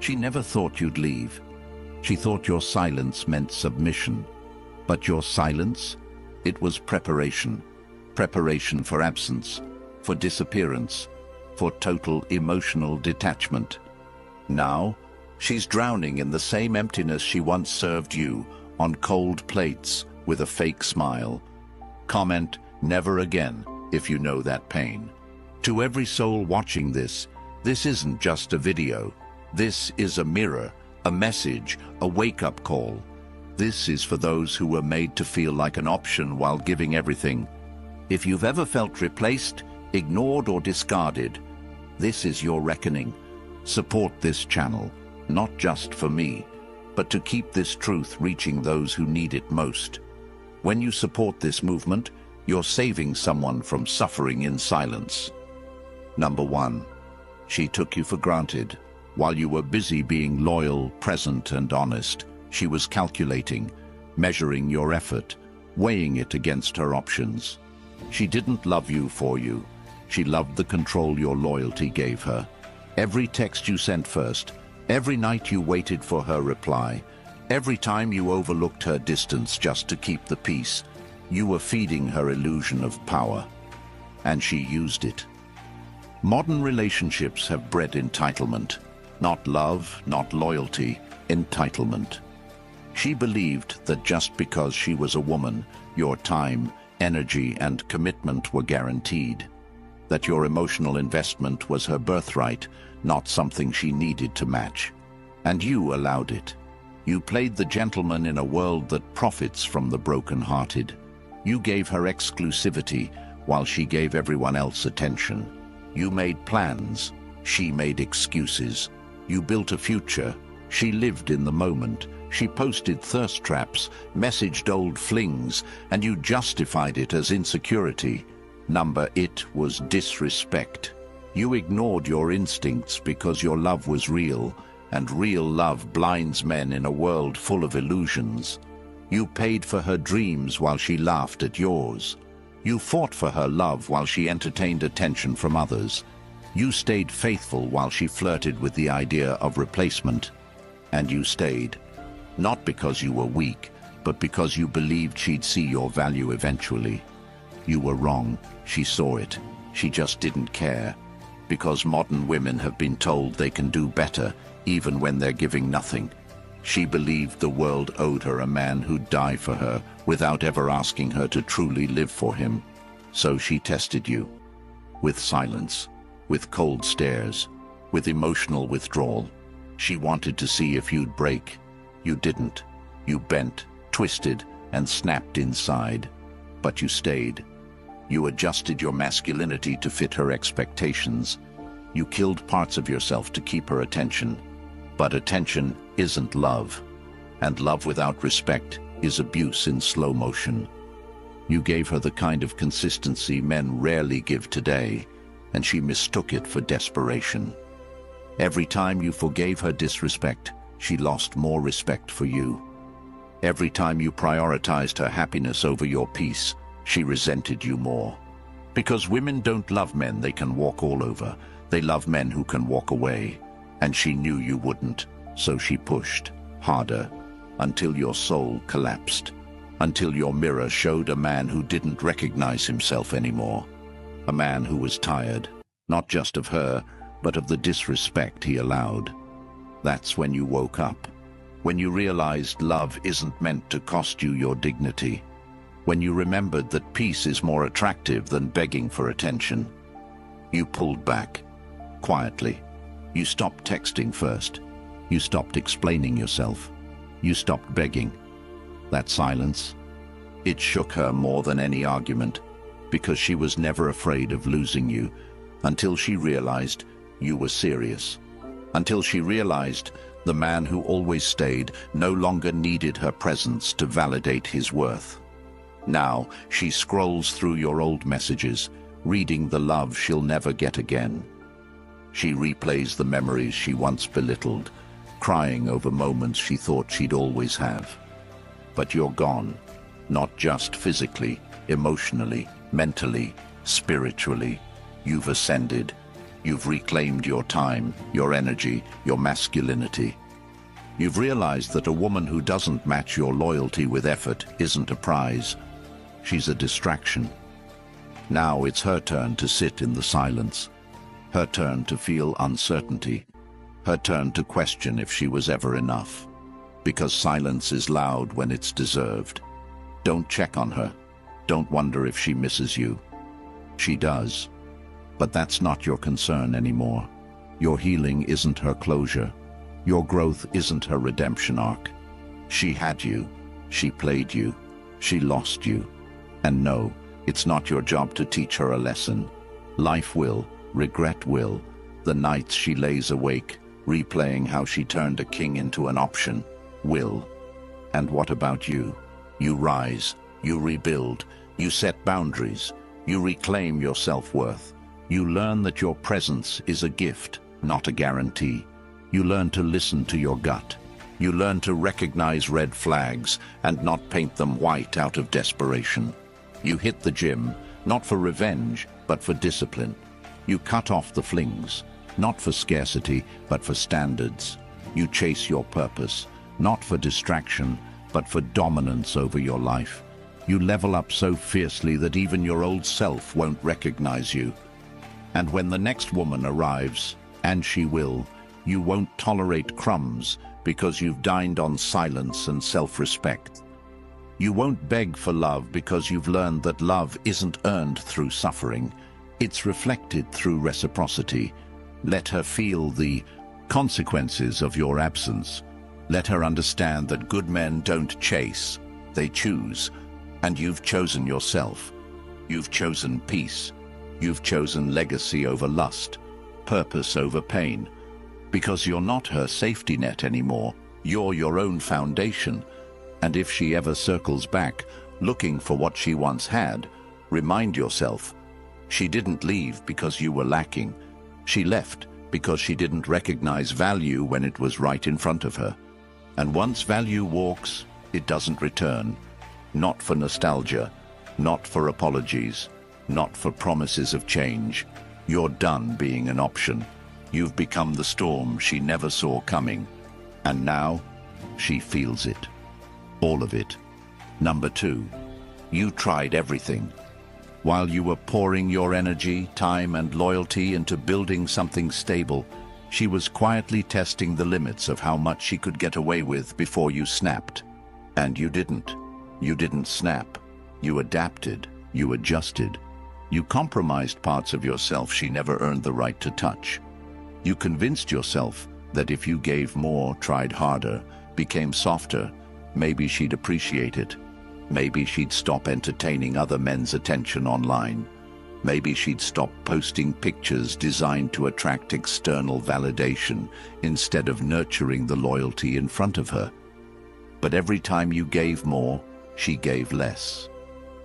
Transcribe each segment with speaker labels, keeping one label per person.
Speaker 1: She never thought you'd leave. She thought your silence meant submission. But your silence? It was preparation. Preparation for absence, for disappearance, for total emotional detachment. Now, she's drowning in the same emptiness she once served you, on cold plates, with a fake smile. Comment, "Never again," if you know that pain. To every soul watching this isn't just a video. This is a mirror, a message, a wake-up call. This is for those who were made to feel like an option while giving everything. If you've ever felt replaced, ignored or discarded, this is your reckoning. Support this channel, not just for me, but to keep this truth reaching those who need it most. When you support this movement, you're saving someone from suffering in silence. Number 1. She took you for granted. While you were busy being loyal, present, and honest, she was calculating, measuring your effort, weighing it against her options. She didn't love you for you. She loved the control your loyalty gave her. Every text you sent first, every night you waited for her reply, every time you overlooked her distance just to keep the peace, you were feeding her illusion of power. And she used it. Modern relationships have bred entitlement. Not love, not loyalty, entitlement. She believed that just because she was a woman, your time, energy, and commitment were guaranteed. That your emotional investment was her birthright, not something she needed to match. And you allowed it. You played the gentleman in a world that profits from the broken-hearted. You gave her exclusivity while she gave everyone else attention. You made plans, she made excuses. You built a future, she lived in the moment. She posted thirst traps, messaged old flings, and you justified it as insecurity. It was disrespect. You ignored your instincts because your love was real, and real love blinds men in a world full of illusions. You paid for her dreams while she laughed at yours. You fought for her love while she entertained attention from others. You stayed faithful while she flirted with the idea of replacement. And you stayed. Not because you were weak, but because you believed she'd see your value eventually. You were wrong. She saw it. She just didn't care. Because modern women have been told they can do better, even when they're giving nothing. She believed the world owed her a man who'd die for her, without ever asking her to truly live for him. So she tested you. With silence, with cold stares, with emotional withdrawal. She wanted to see if you'd break. You didn't. You bent, twisted, and snapped inside. But you stayed. You adjusted your masculinity to fit her expectations. You killed parts of yourself to keep her attention. But attention isn't love. And love without respect is abuse in slow motion. You gave her the kind of consistency men rarely give today, and she mistook it for desperation. Every time you forgave her disrespect, she lost more respect for you. Every time you prioritized her happiness over your peace, she resented you more. Because women don't love men they can walk all over. They love men who can walk away. And she knew you wouldn't, so she pushed harder until your soul collapsed, until your mirror showed a man who didn't recognize himself anymore. A man who was tired, not just of her, but of the disrespect he allowed. That's when you woke up. When you realized love isn't meant to cost you your dignity. When you remembered that peace is more attractive than begging for attention. You pulled back, quietly. You stopped texting first. You stopped explaining yourself. You stopped begging. That silence, it shook her more than any argument, because she was never afraid of losing you, until she realized you were serious. Until she realized the man who always stayed no longer needed her presence to validate his worth. Now she scrolls through your old messages, reading the love she'll never get again. She replays the memories she once belittled, crying over moments she thought she'd always have. But you're gone, not just physically, emotionally, mentally, spiritually. You've ascended. You've reclaimed your time, your energy, your masculinity. You've realized that a woman who doesn't match your loyalty with effort isn't a prize. She's a distraction. Now it's her turn to sit in the silence. Her turn to feel uncertainty. Her turn to question if she was ever enough. Because silence is loud when it's deserved. Don't check on her. Don't wonder if she misses you. She does. But that's not your concern anymore. Your healing isn't her closure. Your growth isn't her redemption arc. She had you. She played you. She lost you. And no, it's not your job to teach her a lesson. Life will, regret will, the nights she lays awake, replaying how she turned a king into an option, will. And what about you? You rise, you rebuild, you set boundaries, you reclaim your self-worth. You learn that your presence is a gift, not a guarantee. You learn to listen to your gut. You learn to recognize red flags and not paint them white out of desperation. You hit the gym, not for revenge, but for discipline. You cut off the flings, not for scarcity, but for standards. You chase your purpose, not for distraction, but for dominance over your life. You level up so fiercely that even your old self won't recognize you. And when the next woman arrives, and she will, you won't tolerate crumbs because you've dined on silence and self-respect. You won't beg for love because you've learned that love isn't earned through suffering. It's reflected through reciprocity. Let her feel the consequences of your absence. Let her understand that good men don't chase, they choose. And you've chosen yourself. You've chosen peace. You've chosen legacy over lust, purpose over pain. Because you're not her safety net anymore. You're your own foundation. And if she ever circles back, looking for what she once had, remind yourself, she didn't leave because you were lacking. She left because she didn't recognize value when it was right in front of her. And once value walks, it doesn't return. Not for nostalgia, not for apologies, not for promises of change. You're done being an option. You've become the storm she never saw coming. And now, she feels it. All of it. Number 2, you tried everything. While you were pouring your energy, time, and loyalty into building something stable, she was quietly testing the limits of how much she could get away with before you snapped. And you didn't. You didn't snap. You adapted. You adjusted. You compromised parts of yourself she never earned the right to touch. You convinced yourself that if you gave more, tried harder, became softer, maybe she'd appreciate it. Maybe she'd stop entertaining other men's attention online. Maybe she'd stop posting pictures designed to attract external validation instead of nurturing the loyalty in front of her. But every time you gave more, she gave less.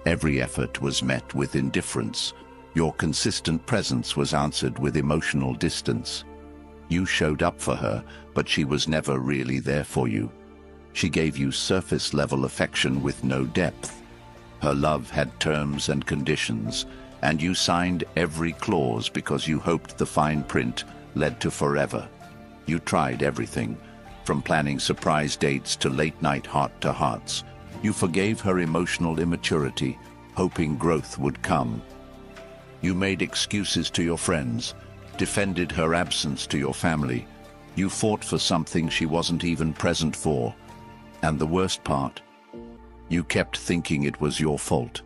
Speaker 1: Every effort was met with indifference. Your consistent presence was answered with emotional distance. You showed up for her, but she was never really there for you. She gave you surface-level affection with no depth. Her love had terms and conditions, and you signed every clause because you hoped the fine print led to forever. You tried everything, from planning surprise dates to late-night heart-to-hearts. You forgave her emotional immaturity, hoping growth would come. You made excuses to your friends, defended her absence to your family. You fought for something she wasn't even present for. And the worst part, you kept thinking it was your fault.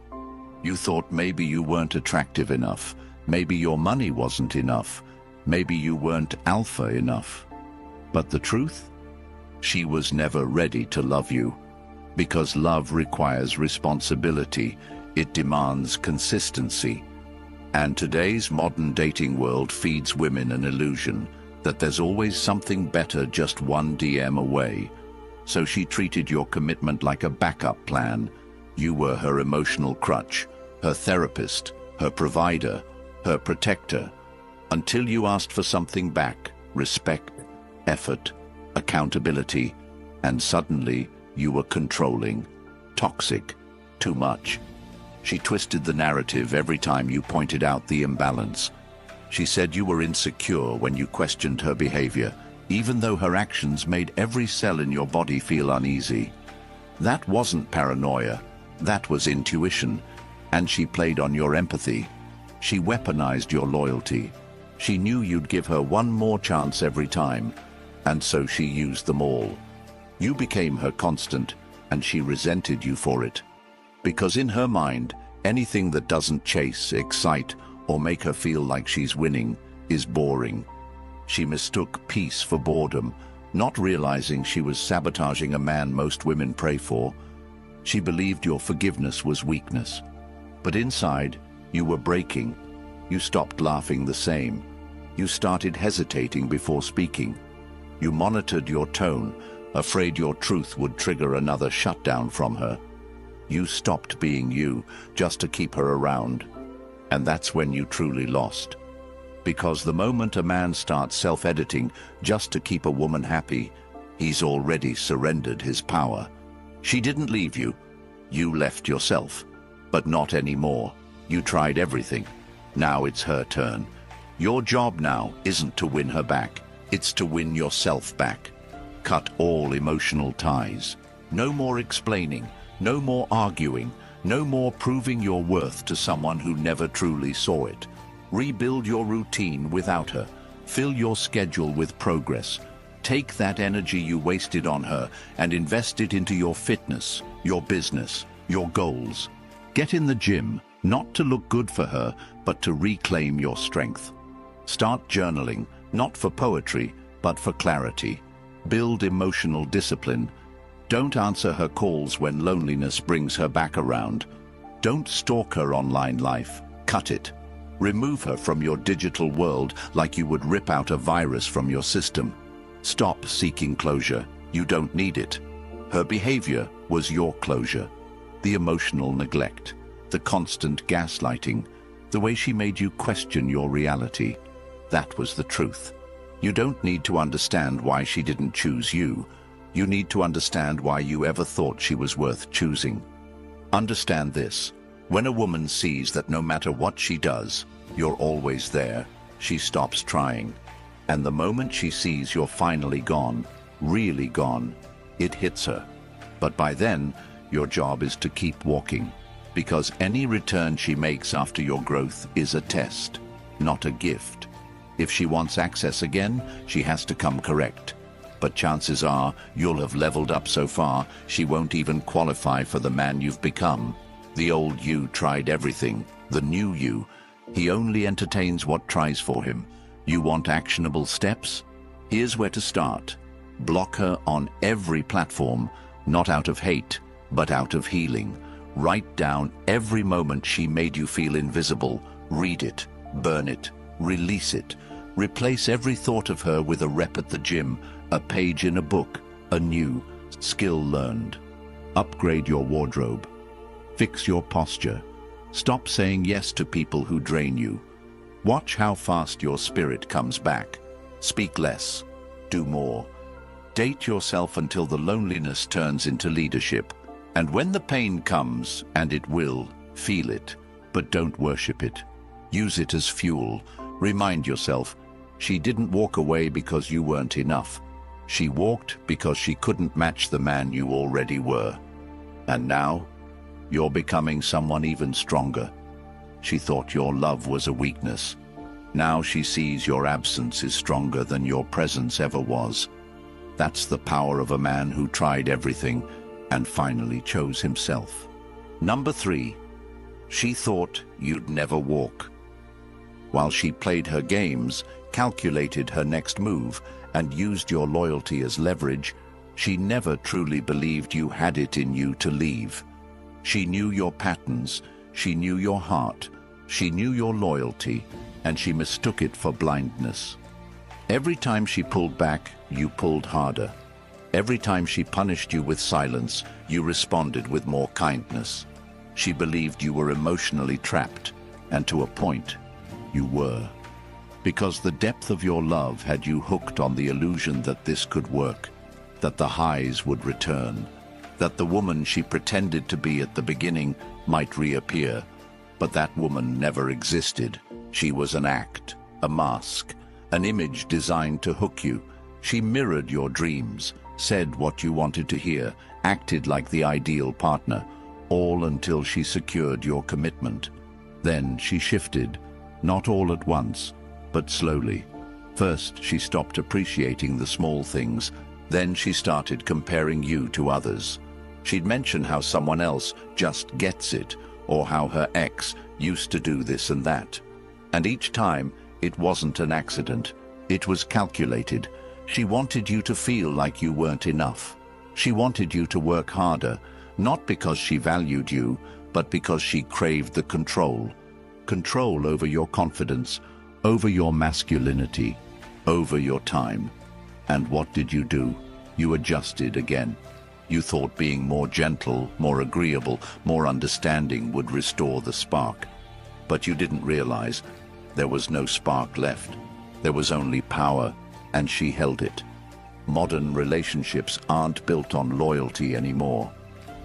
Speaker 1: You thought maybe you weren't attractive enough, maybe your money wasn't enough, maybe you weren't alpha enough. But the truth? She was never ready to love you. Because love requires responsibility, it demands consistency. And today's modern dating world feeds women an illusion that there's always something better just one DM away. So she treated your commitment like a backup plan. You were her emotional crutch, her therapist, her provider, her protector, until you asked for something back: respect, effort, accountability, and suddenly you were controlling, toxic, too much. She twisted the narrative every time you pointed out the imbalance. She said you were insecure when you questioned her behavior, even though her actions made every cell in your body feel uneasy. That wasn't paranoia, that was intuition, and she played on your empathy. She weaponized your loyalty. She knew you'd give her one more chance every time, and so she used them all. You became her constant, and she resented you for it. Because in her mind, anything that doesn't chase, excite, or make her feel like she's winning is boring. She mistook peace for boredom, not realizing she was sabotaging a man most women pray for. She believed your forgiveness was weakness. But inside, you were breaking. You stopped laughing the same. You started hesitating before speaking. You monitored your tone, afraid your truth would trigger another shutdown from her. You stopped being you, just to keep her around. And that's when you truly lost. Because the moment a man starts self-editing just to keep a woman happy, he's already surrendered his power. She didn't leave you. You left yourself. But not anymore. You tried everything. Now it's her turn. Your job now isn't to win her back. It's to win yourself back. Cut all emotional ties. No more explaining. No more arguing. No more proving your worth to someone who never truly saw it. Rebuild your routine without her. Fill your schedule with progress. Take that energy you wasted on her and invest it into your fitness, your business, your goals. Get in the gym, not to look good for her, but to reclaim your strength. Start journaling, not for poetry, but for clarity. Build emotional discipline. Don't answer her calls when loneliness brings her back around. Don't stalk her online life. Cut it. Remove her from your digital world like you would rip out a virus from your system. Stop seeking closure. You don't need it. Her behavior was your closure. The emotional neglect, the constant gaslighting, the way she made you question your reality. That was the truth. You don't need to understand why she didn't choose you. You need to understand why you ever thought she was worth choosing. Understand this. When a woman sees that no matter what she does, you're always there, she stops trying. And the moment she sees you're finally gone, really gone, it hits her. But by then, your job is to keep walking, because any return she makes after your growth is a test, not a gift. If she wants access again, she has to come correct. But chances are, you'll have leveled up so far, she won't even qualify for the man you've become. The old you tried everything. The new you, he only entertains what tries for him. You want actionable steps? Here's where to start. Block her on every platform, not out of hate, but out of healing. Write down every moment she made you feel invisible. Read it, burn it, release it. Replace every thought of her with a rep at the gym, a page in a book, a new skill learned. Upgrade your wardrobe. Fix your posture. Stop saying yes to people who drain you. Watch how fast your spirit comes back. Speak less. Do more. Date yourself until the loneliness turns into leadership. And when the pain comes, and it will, feel it, but don't worship it. Use it as fuel. Remind yourself, she didn't walk away because you weren't enough. She walked because she couldn't match the man you already were. And now, you're becoming someone even stronger. She thought your love was a weakness. Now she sees your absence is stronger than your presence ever was. That's the power of a man who tried everything and finally chose himself. Number 3, she thought you'd never walk. While she played her games, calculated her next move, and used your loyalty as leverage, she never truly believed you had it in you to leave. She knew your patterns, she knew your heart, she knew your loyalty, and she mistook it for blindness. Every time she pulled back, you pulled harder. Every time she punished you with silence, you responded with more kindness. She believed you were emotionally trapped, and to a point, you were. Because the depth of your love had you hooked on the illusion that this could work, that the highs would return, that the woman she pretended to be at the beginning might reappear. But that woman never existed. She was an act, a mask, an image designed to hook you. She mirrored your dreams, said what you wanted to hear, acted like the ideal partner, all until she secured your commitment. Then she shifted, not all at once, but slowly. First, she stopped appreciating the small things. Then she started comparing you to others. She'd mention how someone else just gets it, or how her ex used to do this and that. And each time, it wasn't an accident. It was calculated. She wanted you to feel like you weren't enough. She wanted you to work harder, not because she valued you, but because she craved the control. Control over your confidence, over your masculinity, over your time. And what did you do? You adjusted again. You thought being more gentle, more agreeable, more understanding would restore the spark. But you didn't realize there was no spark left. There was only power, and she held it. Modern relationships aren't built on loyalty anymore.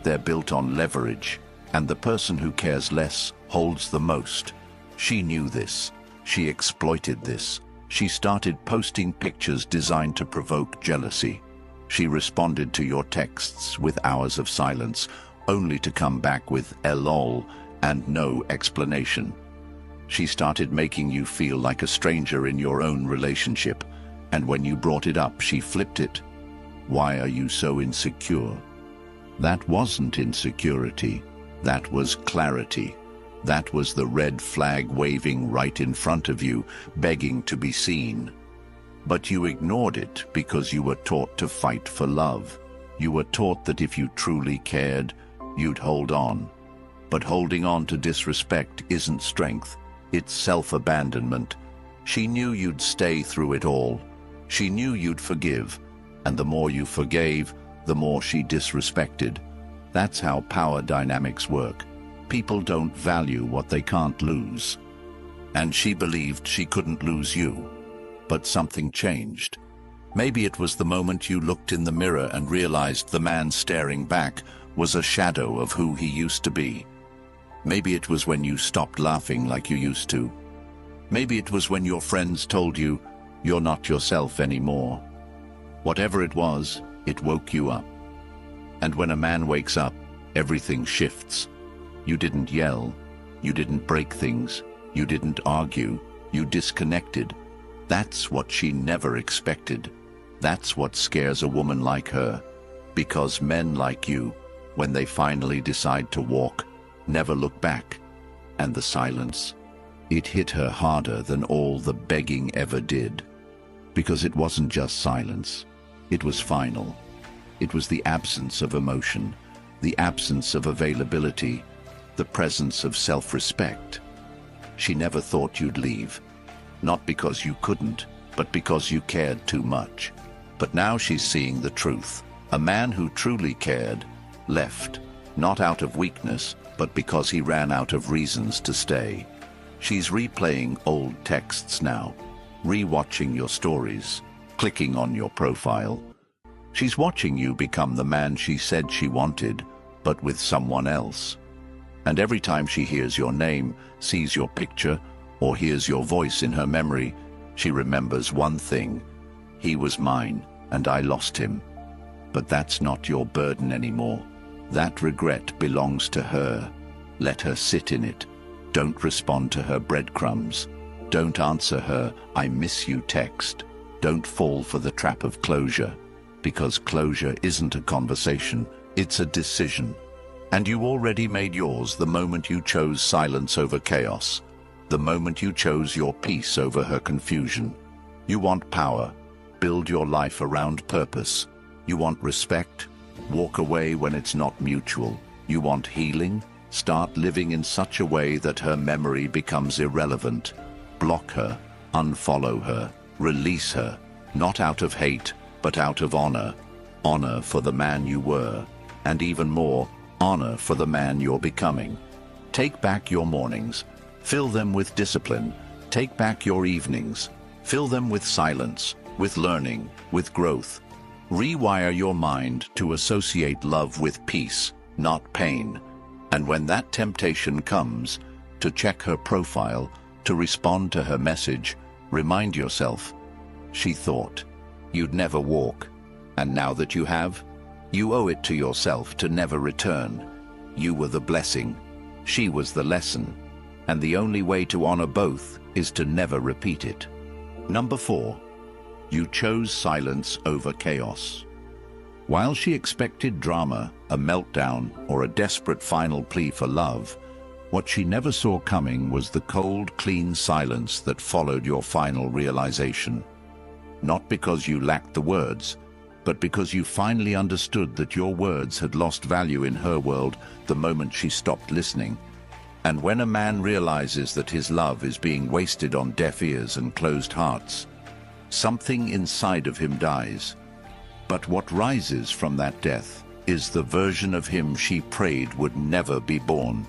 Speaker 1: They're built on leverage, and the person who cares less holds the most. She knew this. She exploited this. She started posting pictures designed to provoke jealousy. She responded to your texts with hours of silence, only to come back with LOL and no explanation. She started making you feel like a stranger in your own relationship, and when you brought it up, she flipped it. Why are you so insecure? That wasn't insecurity. That was clarity. That was the red flag waving right in front of you, begging to be seen. But you ignored it because you were taught to fight for love. You were taught that if you truly cared, you'd hold on. But holding on to disrespect isn't strength. It's self-abandonment. She knew you'd stay through it all. She knew you'd forgive, and the more you forgave, the more she disrespected. That's how power dynamics work. People don't value what they can't lose. And she believed she couldn't lose you. But something changed. Maybe it was the moment you looked in the mirror and realized the man staring back was a shadow of who he used to be. Maybe it was when you stopped laughing like you used to. Maybe it was when your friends told you you're not yourself anymore. Whatever it was, it woke you up. And when a man wakes up, everything shifts. You didn't yell. You didn't break things. You didn't argue. You disconnected. That's what she never expected. That's what scares a woman like her. Because men like you, when they finally decide to walk, never look back. And the silence, it hit her harder than all the begging ever did. Because it wasn't just silence. It was final. It was the absence of emotion, the absence of availability, the presence of self-respect. She never thought you'd leave. Not because you couldn't, but because you cared too much. But now she's seeing the truth. A man who truly cared left, not out of weakness, but because he ran out of reasons to stay. She's replaying old texts now, re-watching your stories, clicking on your profile. She's watching you become the man she said she wanted, but with someone else. And every time she hears your name, sees your picture, or hears your voice in her memory, she remembers one thing. He was mine, and I lost him. But that's not your burden anymore. That regret belongs to her. Let her sit in it. Don't respond to her breadcrumbs. Don't answer her "I miss you" text. Don't fall for the trap of closure. Because closure isn't a conversation, it's a decision. And you already made yours the moment you chose silence over chaos. The moment you chose your peace over her confusion. You want power. Build your life around purpose. You want respect. Walk away when it's not mutual. You want healing. Start living in such a way that her memory becomes irrelevant. Block her. Unfollow her. Release her. Not out of hate, but out of honor. Honor for the man you were. And even more, honor for the man you're becoming. Take back your mornings. Fill them with discipline. Take back your evenings. Fill them with silence, with learning, with growth. Rewire your mind to associate love with peace, not pain. And when that temptation comes, to check her profile, to respond to her message, Remind yourself, she thought, you'd never walk. And now that you have, you owe it to yourself to never return. You were the blessing, she was the lesson, and the only way to honor both is to never repeat it. Number 4. You chose silence over chaos. While she expected drama, a meltdown, or a desperate final plea for love, what she never saw coming was the cold, clean silence that followed your final realization. Not because you lacked the words, but because you finally understood that your words had lost value in her world the moment she stopped listening. And when a man realizes that his love is being wasted on deaf ears and closed hearts, something inside of him dies. But what rises from that death is the version of him she prayed would never be born.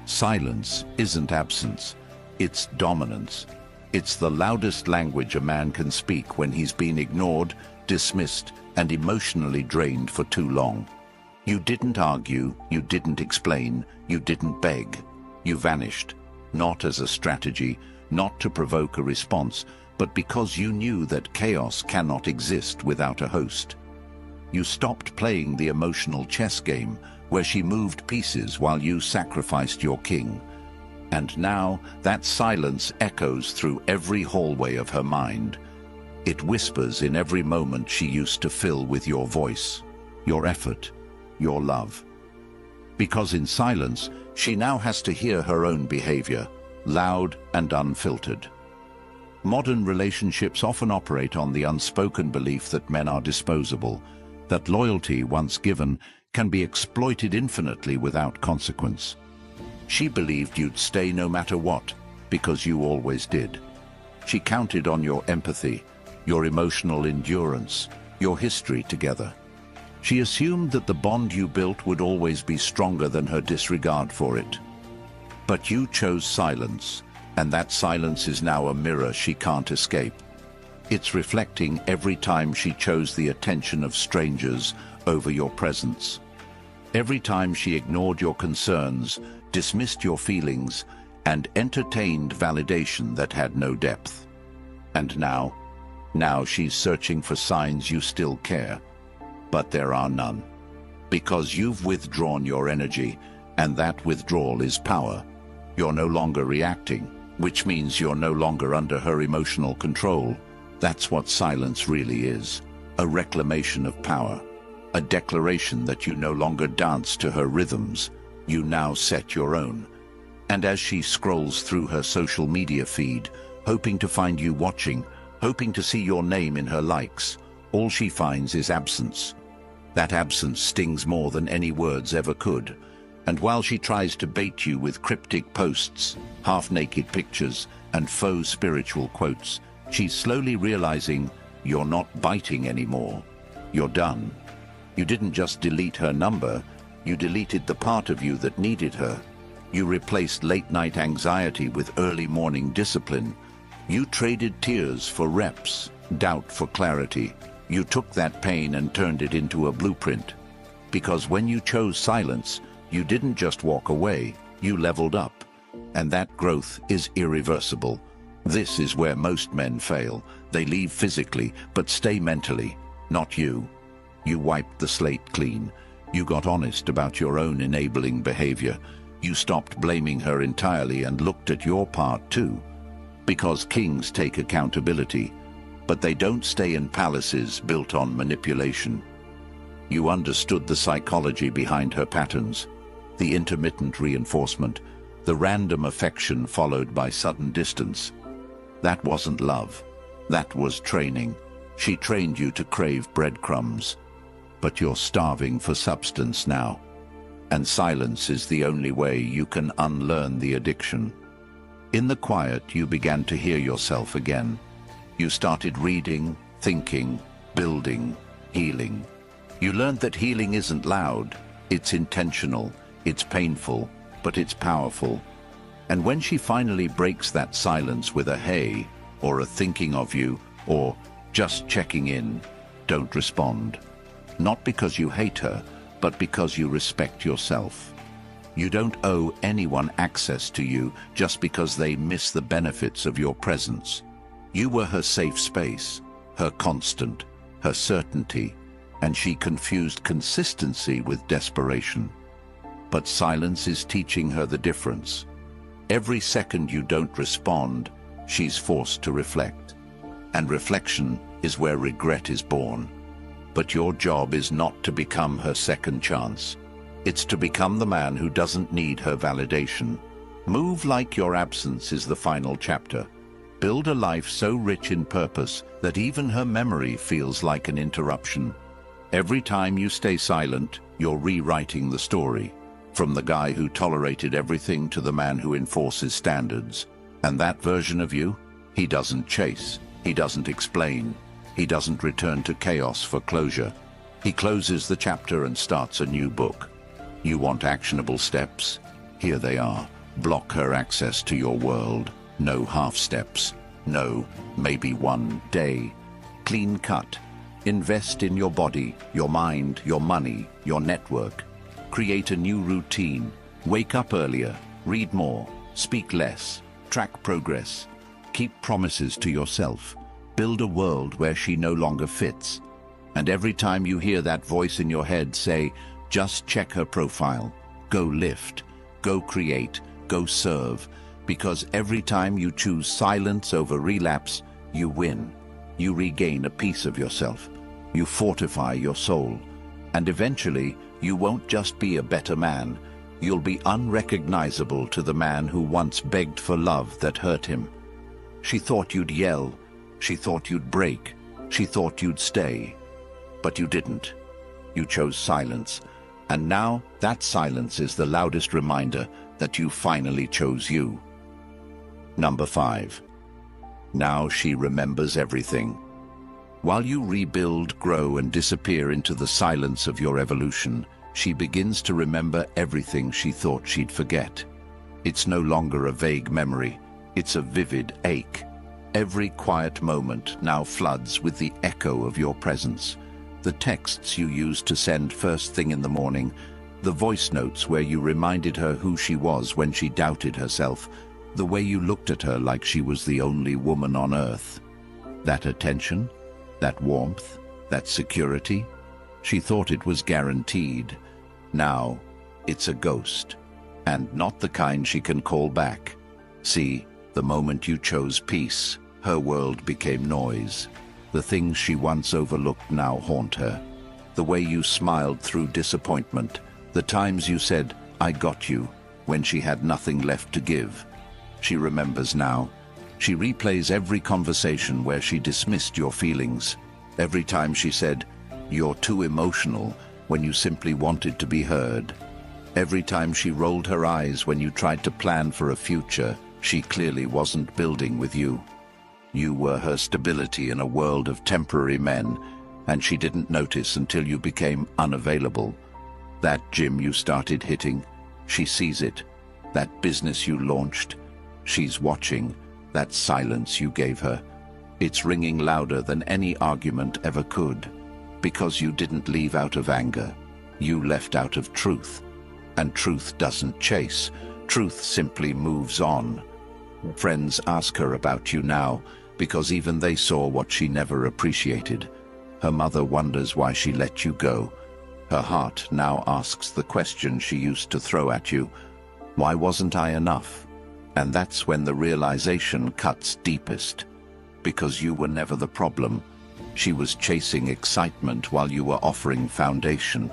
Speaker 1: Silence isn't absence, it's dominance. It's the loudest language a man can speak when he's been ignored, dismissed, and emotionally drained for too long. You didn't argue, you didn't explain, you didn't beg. You vanished, not as a strategy, not to provoke a response, but because you knew that chaos cannot exist without a host. You stopped playing the emotional chess game where she moved pieces while you sacrificed your king. And now that silence echoes through every hallway of her mind. It whispers in every moment she used to fill with your voice, your effort, your love. Because in silence, she now has to hear her own behavior, loud and unfiltered. Modern relationships often operate on the unspoken belief that men are disposable, that loyalty, once given, can be exploited infinitely without consequence. She believed you'd stay no matter what, because you always did. She counted on your empathy, your emotional endurance, your history together. She assumed that the bond you built would always be stronger than her disregard for it. But you chose silence, and that silence is now a mirror she can't escape. It's reflecting every time she chose the attention of strangers over your presence. Every time she ignored your concerns, dismissed your feelings, and entertained validation that had no depth. And now she's searching for signs you still care. But there are none. Because you've withdrawn your energy, and that withdrawal is power. You're no longer reacting, which means you're no longer under her emotional control. That's what silence really is. A reclamation of power. A declaration that you no longer dance to her rhythms. You now set your own. And as she scrolls through her social media feed, hoping to find you watching, hoping to see your name in her likes, all she finds is absence. That absence stings more than any words ever could. And while she tries to bait you with cryptic posts, half-naked pictures, and faux spiritual quotes, she's slowly realizing you're not biting anymore. You're done. You didn't just delete her number, you deleted the part of you that needed her. You replaced late-night anxiety with early morning discipline. You traded tears for reps, doubt for clarity. You took that pain and turned it into a blueprint. Because when you chose silence, you didn't just walk away, you leveled up. And that growth is irreversible. This is where most men fail. They leave physically, but stay mentally. Not you. You wiped the slate clean. You got honest about your own enabling behavior. You stopped blaming her entirely and looked at your part too. Because kings take accountability, but they don't stay in palaces built on manipulation. You understood the psychology behind her patterns, the intermittent reinforcement, the random affection followed by sudden distance. That wasn't love. That was training. She trained you to crave breadcrumbs. But you're starving for substance now. And silence is the only way you can unlearn the addiction. In the quiet, you began to hear yourself again. You started reading, thinking, building, healing. You learned that healing isn't loud, it's intentional, it's painful, but it's powerful. And when she finally breaks that silence with a hey, or a thinking of you, or just checking in, don't respond. Not because you hate her, but because you respect yourself. You don't owe anyone access to you just because they miss the benefits of your presence. You were her safe space, her constant, her certainty, and she confused consistency with desperation. But silence is teaching her the difference. Every second you don't respond, she's forced to reflect. And reflection is where regret is born. But your job is not to become her second chance. It's to become the man who doesn't need her validation. Move like your absence is the final chapter. Build a life so rich in purpose that even her memory feels like an interruption. Every time you stay silent, you're rewriting the story. From the guy who tolerated everything to the man who enforces standards. And that version of you, he doesn't chase, he doesn't explain, he doesn't return to chaos for closure. He closes the chapter and starts a new book. You want actionable steps? Here they are. Block her access to your world. No half steps. No, maybe one day. Clean cut. Invest in your body, your mind, your money, your network. Create a new routine. Wake up earlier. Read more. Speak less. Track progress. Keep promises to yourself. Build a world where she no longer fits. And every time you hear that voice in your head say, just check her profile. Go lift. Go create. Go serve. Because every time you choose silence over relapse, you win. You regain a piece of yourself. You fortify your soul. And eventually, you won't just be a better man. You'll be unrecognizable to the man who once begged for love that hurt him. She thought you'd yell. She thought you'd break. She thought you'd stay. But you didn't. You chose silence. And now, that silence is the loudest reminder that you finally chose you. Number 5. Now she remembers everything. While you rebuild, grow, and disappear into the silence of your evolution, she begins to remember everything she thought she'd forget. It's no longer a vague memory, it's a vivid ache. Every quiet moment now floods with the echo of your presence. The texts you used to send first thing in the morning, the voice notes where you reminded her who she was when she doubted herself, the way you looked at her like she was the only woman on earth. That attention, that warmth, that security, she thought it was guaranteed. Now, it's a ghost, and not the kind she can call back. See, the moment you chose peace, her world became noise. The things she once overlooked now haunt her. The way you smiled through disappointment, the times you said, "I got you," when she had nothing left to give. She remembers now. She replays every conversation where she dismissed your feelings. Every time she said, "You're too emotional," when you simply wanted to be heard. Every time she rolled her eyes when you tried to plan for a future she clearly wasn't building with you. You were her stability in a world of temporary men, and she didn't notice until you became unavailable. That gym you started hitting, she sees it. That business you launched, she's watching. That silence you gave her, it's ringing louder than any argument ever could. Because you didn't leave out of anger, you left out of truth. And truth doesn't chase, truth simply moves on. Friends ask her about you now, because even they saw what she never appreciated. Her mother wonders why she let you go. Her heart now asks the question she used to throw at you: why wasn't I enough? And that's when the realization cuts deepest. Because you were never the problem. She was chasing excitement while you were offering foundation.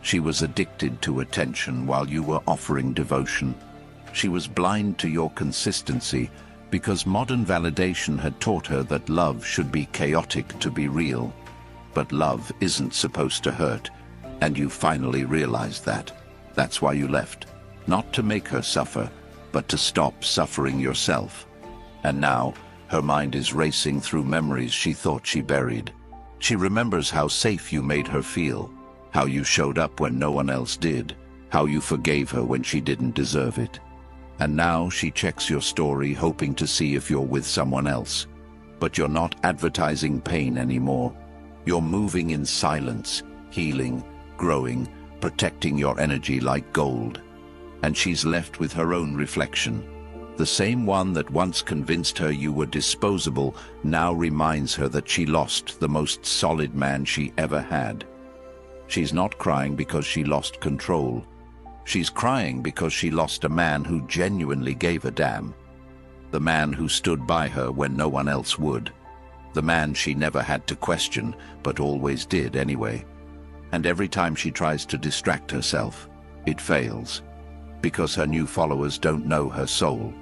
Speaker 1: She was addicted to attention while you were offering devotion. She was blind to your consistency because modern validation had taught her that love should be chaotic to be real. But love isn't supposed to hurt, and you finally realized that. That's why you left. Not to make her suffer, but to stop suffering yourself. And now, her mind is racing through memories she thought she buried. She remembers how safe you made her feel, how you showed up when no one else did, how you forgave her when she didn't deserve it. And now she checks your story hoping to see if you're with someone else. But you're not advertising pain anymore. You're moving in silence, healing, growing, protecting your energy like gold. And she's left with her own reflection. The same one that once convinced her you were disposable now reminds her that she lost the most solid man she ever had. She's not crying because she lost control. She's crying because she lost a man who genuinely gave a damn. The man who stood by her when no one else would. The man she never had to question, but always did anyway. And every time she tries to distract herself, it fails. Because her new followers don't know her soul.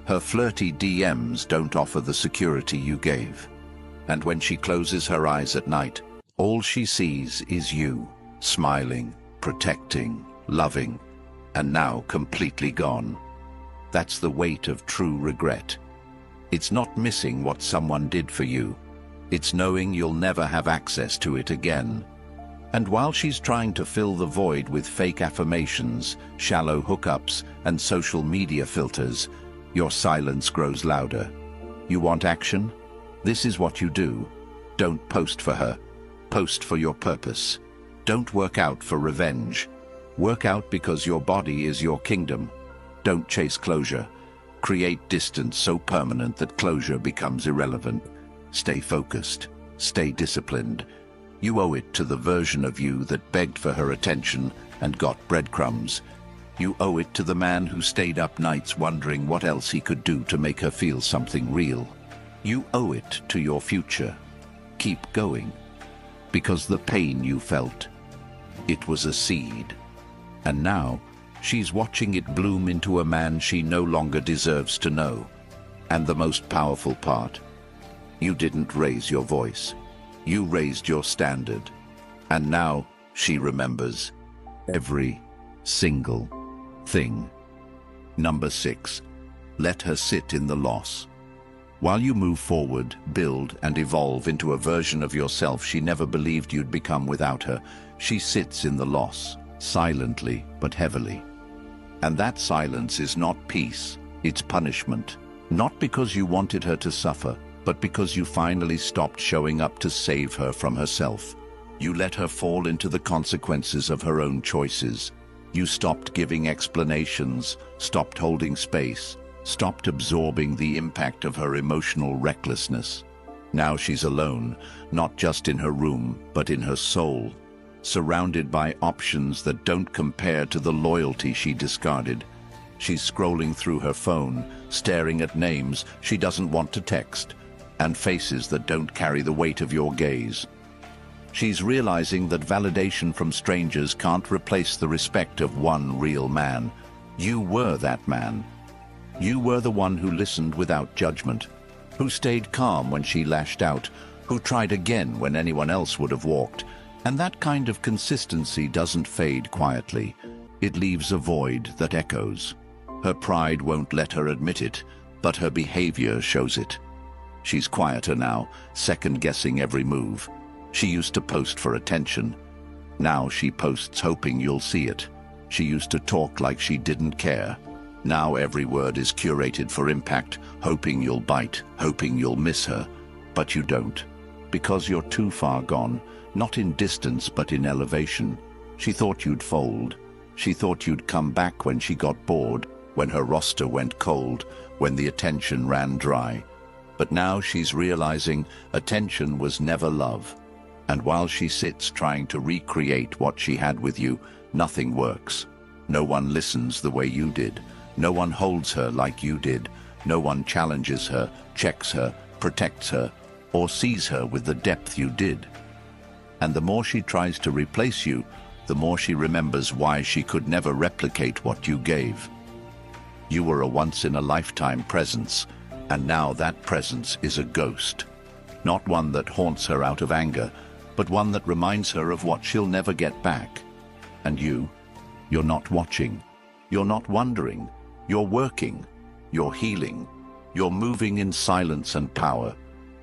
Speaker 1: Her flirty DMs don't offer the security you gave. And when she closes her eyes at night, all she sees is you, smiling, protecting, loving, and now completely gone. That's the weight of true regret. It's not missing what someone did for you. It's knowing you'll never have access to it again. And while she's trying to fill the void with fake affirmations, shallow hookups, and social media filters, your silence grows louder. You want action? This is what you do. Don't post for her. Post for your purpose. Don't work out for revenge. Work out because your body is your kingdom. Don't chase closure. Create distance so permanent that closure becomes irrelevant. Stay focused. Stay disciplined. You owe it to the version of you that begged for her attention and got breadcrumbs. You owe it to the man who stayed up nights wondering what else he could do to make her feel something real. You owe it to your future. Keep going. Because the pain you felt, it was a seed. And now, she's watching it bloom into a man she no longer deserves to know. And the most powerful part, you didn't raise your voice. You raised your standard. And now, she remembers every single thing. Number 6. Let her sit in the loss. While you move forward, build, and evolve into a version of yourself she never believed you'd become without her, she sits in the loss, silently but heavily. And that silence is not peace, it's punishment. Not because you wanted her to suffer, but because you finally stopped showing up to save her from herself. You let her fall into the consequences of her own choices. You stopped giving explanations, stopped holding space, stopped absorbing the impact of her emotional recklessness. Now she's alone, not just in her room, but in her soul, surrounded by options that don't compare to the loyalty she discarded. She's scrolling through her phone, staring at names she doesn't want to text, and faces that don't carry the weight of your gaze. She's realizing that validation from strangers can't replace the respect of one real man. You were that man. You were the one who listened without judgment, who stayed calm when she lashed out, who tried again when anyone else would have walked. And that kind of consistency doesn't fade quietly. It leaves a void that echoes. Her pride won't let her admit it, but her behavior shows it. She's quieter now, second-guessing every move. She used to post for attention. Now she posts hoping you'll see it. She used to talk like she didn't care. Now every word is curated for impact, hoping you'll bite, hoping you'll miss her. But you don't, because you're too far gone, not in distance but in elevation. She thought you'd fold. She thought you'd come back when she got bored, when her roster went cold, when the attention ran dry. But now she's realizing attention was never love. And while she sits trying to recreate what she had with you, nothing works. No one listens the way you did. No one holds her like you did. No one challenges her, checks her, protects her, or sees her with the depth you did. And the more she tries to replace you, the more she remembers why she could never replicate what you gave. You were a once-in-a-lifetime presence, and now that presence is a ghost. Not one that haunts her out of anger, but one that reminds her of what she'll never get back. And you're not watching. You're not wondering. You're working. You're healing. You're moving in silence and power.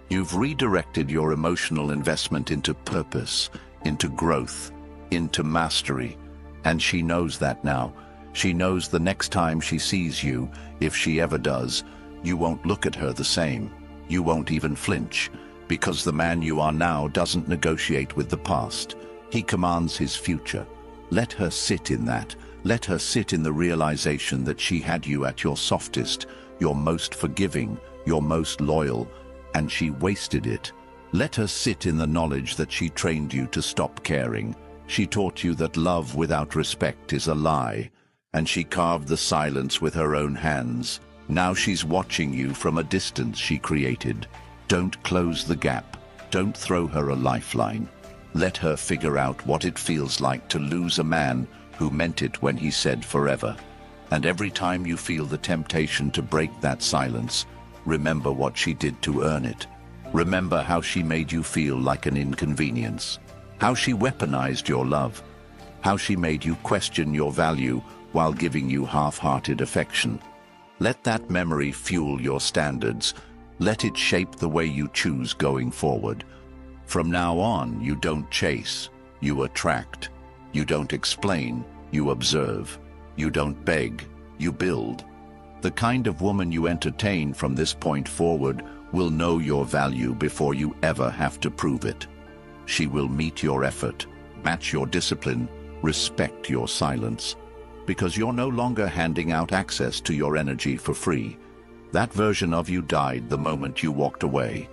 Speaker 1: You've redirected your emotional investment into purpose, into growth, into mastery. And she knows that now. She knows the next time she sees you, if she ever does, you won't look at her the same. You won't even flinch, because the man you are now doesn't negotiate with the past. He commands his future. Let her sit in that. Let her sit in the realization that she had you at your softest, your most forgiving, your most loyal, and she wasted it. Let her sit in the knowledge that she trained you to stop caring. She taught you that love without respect is a lie, and she carved the silence with her own hands. Now she's watching you from a distance she created. Don't close the gap. Don't throw her a lifeline. Let her figure out what it feels like to lose a man who meant it when he said forever. And every time you feel the temptation to break that silence, remember what she did to earn it. Remember how she made you feel like an inconvenience, how she weaponized your love, how she made you question your value while giving you half-hearted affection. Let that memory fuel your standards. Let it shape the way you choose going forward. From now on, you don't chase, you attract. You don't explain, you observe. You don't beg, you build. The kind of woman you entertain from this point forward will know your value before you ever have to prove it. She will meet your effort, match your discipline, respect your silence, because you're no longer handing out access to your energy for free. That version of you died the moment you walked away.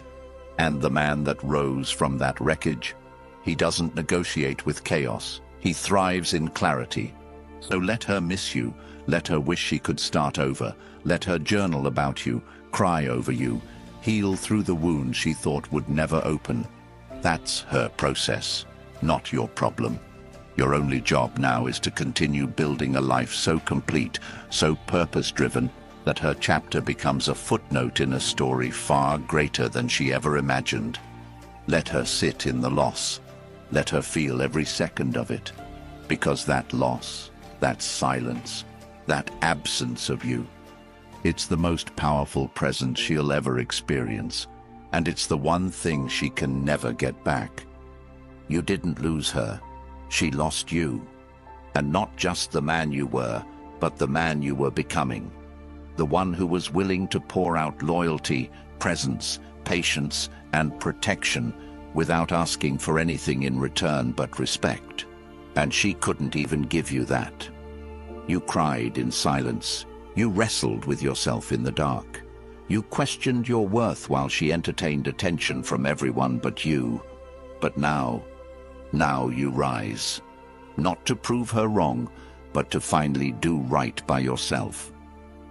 Speaker 1: And the man that rose from that wreckage, he doesn't negotiate with chaos. He thrives in clarity. So let her miss you. Let her wish she could start over. Let her journal about you, cry over you, heal through the wound she thought would never open. That's her process, not your problem. Your only job now is to continue building a life so complete, so purpose-driven, that her chapter becomes a footnote in a story far greater than she ever imagined. Let her sit in the loss. Let her feel every second of it. Because that loss, that silence, that absence of you, it's the most powerful present she'll ever experience, and it's the one thing she can never get back. You didn't lose her. She lost you. And not just the man you were, but the man you were becoming. The one who was willing to pour out loyalty, presence, patience, and protection without asking for anything in return but respect. And she couldn't even give you that. You cried in silence. You wrestled with yourself in the dark. You questioned your worth while she entertained attention from everyone but you. But now you rise. Not to prove her wrong, but to finally do right by yourself.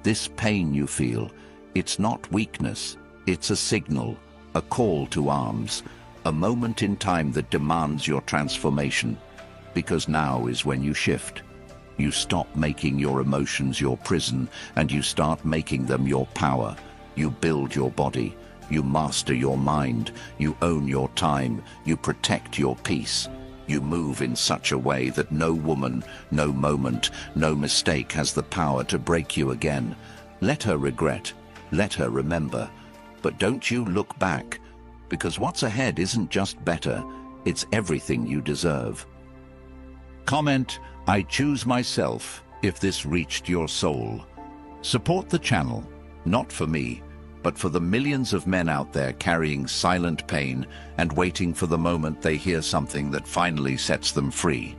Speaker 1: This pain you feel, it's not weakness, it's a signal, a call to arms, a moment in time that demands your transformation. Because now is when you shift. You stop making your emotions your prison, and you start making them your power. You build your body, you master your mind, you own your time, you protect your peace. You move in such a way that no woman, no moment, no mistake has the power to break you again. Let her regret, let her remember, but don't you look back, because what's ahead isn't just better, it's everything you deserve. Comment, I choose myself, if this reached your soul. Support the channel, not for me, but for the millions of men out there carrying silent pain and waiting for the moment they hear something that finally sets them free.